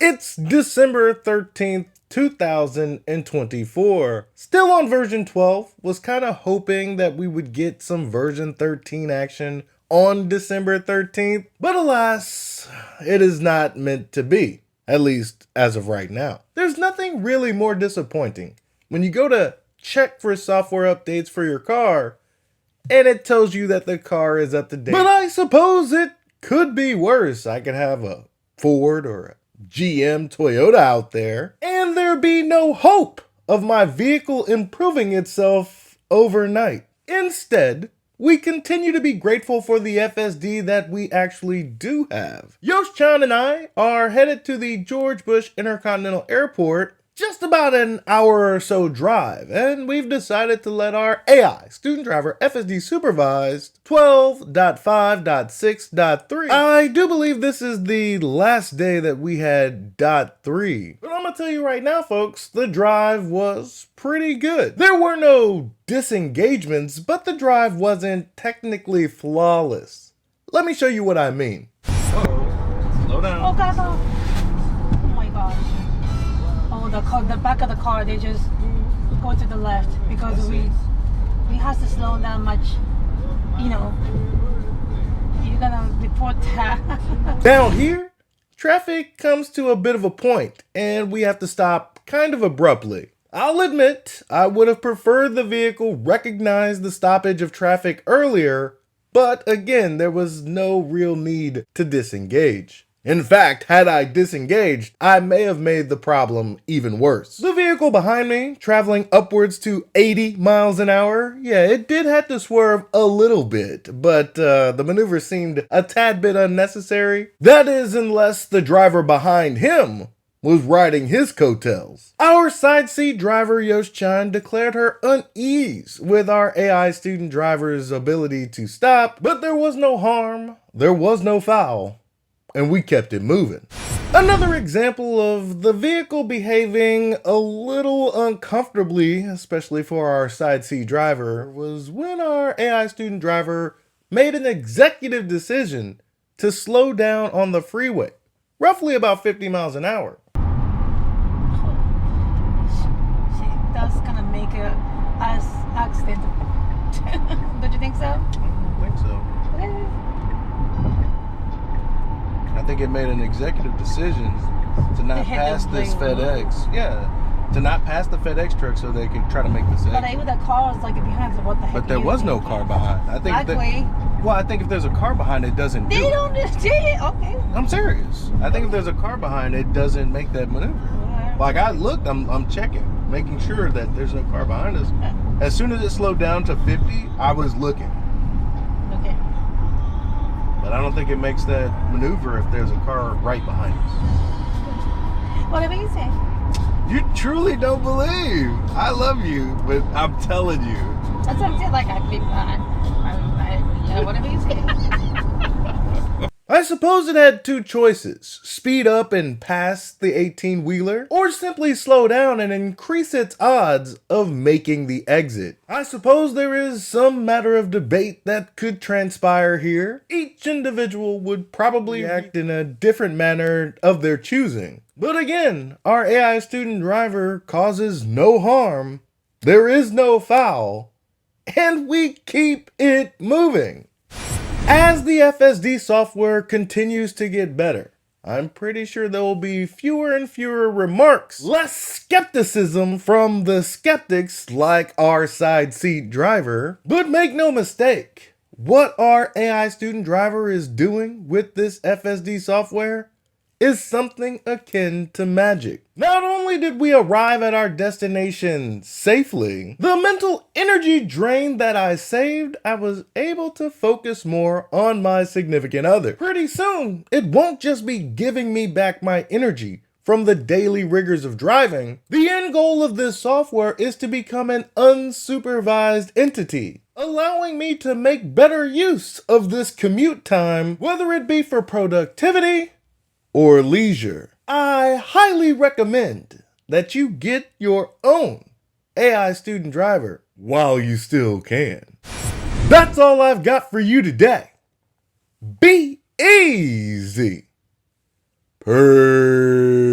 It's December 13th, 2024. Still on version 12, was kind of hoping that we would get some version 13 action on December 13th, but alas, it is not meant to be, at least as of right now. There's nothing really more disappointing when you go to check for software updates for your car and it tells you that the car is up to date. But I suppose it could be worse. I could have a Ford or a GM Toyota out there, and there be no hope of my vehicle improving itself overnight. Instead, we continue to be grateful for the FSD that we actually do have. Yosh-chan and I are headed to the George Bush Intercontinental Airport, just about an hour or so drive, and we've decided to let our AI student driver FSD supervised 12.5.6.3. I do believe this is the last day that we had .3. But I'm gonna tell you right now, folks, the drive was pretty good. There were no disengagements, but the drive wasn't technically flawless. Let me show you what I mean. Uh-oh. Slow down. Oh God, no. Oh my gosh. Oh, the back of the car, they just go to the left because we have to slow down much. You know, you're gonna report that. Down here, traffic comes to a bit of a point and we have to stop kind of abruptly. I'll admit, I would have preferred the vehicle recognize the stoppage of traffic earlier, but again, there was no real need to disengage. In fact, had I disengaged, I may have made the problem even worse. The vehicle behind me, traveling upwards to 80 miles an hour, yeah, it did have to swerve a little bit, but the maneuver seemed a tad bit unnecessary. That is, unless the driver behind him was riding his coattails. Our side seat driver, Yosh-chan, declared her unease with our AI student driver's ability to stop, but there was no harm, there was no foul, and we kept it moving. Another example of the vehicle behaving a little uncomfortably, especially for our side seat driver, was when our AI student driver made an executive decision to slow down on the freeway, roughly about 50 miles an hour. That's gonna make a accident. Don't you think so? I don't think so. I think it made an executive decision to not pass this FedEx. Yeah, to not pass the FedEx truck so they could try to make this exit. But even the car was like behind, so what the heck? But there was no car behind. I think I think if there's a car behind, it doesn't do it. They don't just do it. Okay. I'm serious. I think if there's a car behind, it doesn't make that maneuver. Yeah. Like I looked, I'm checking, making sure that there's no car behind us. As soon as it slowed down to 50, I was looking. Okay. But I don't think it makes that maneuver if there's a car right behind us. Whatever you say. You truly don't believe. I love you, but I'm telling you. That's what I'm saying. Like, whatever you say. I suppose it had two choices: speed up and pass the 18-wheeler, or simply slow down and increase its odds of making the exit. I suppose there is some matter of debate that could transpire here. Each individual would probably act in a different manner of their choosing. But again, our AI student driver causes no harm, there is no foul, and we keep it moving. As the FSD software continues to get better, I'm pretty sure there will be fewer and fewer remarks, less skepticism from the skeptics like our side seat driver. But make no mistake, what our AI student driver is doing with this FSD software is something akin to magic. Not only did we arrive at our destination safely, the mental energy drain that I saved, I was able to focus more on my significant other. Pretty soon, it won't just be giving me back my energy from the daily rigors of driving. The end goal of this software is to become an unsupervised entity, allowing me to make better use of this commute time, whether it be for productivity or leisure. I highly recommend that you get your own AI student driver while you still can. That's all I've got for you today. Be easy. Peace.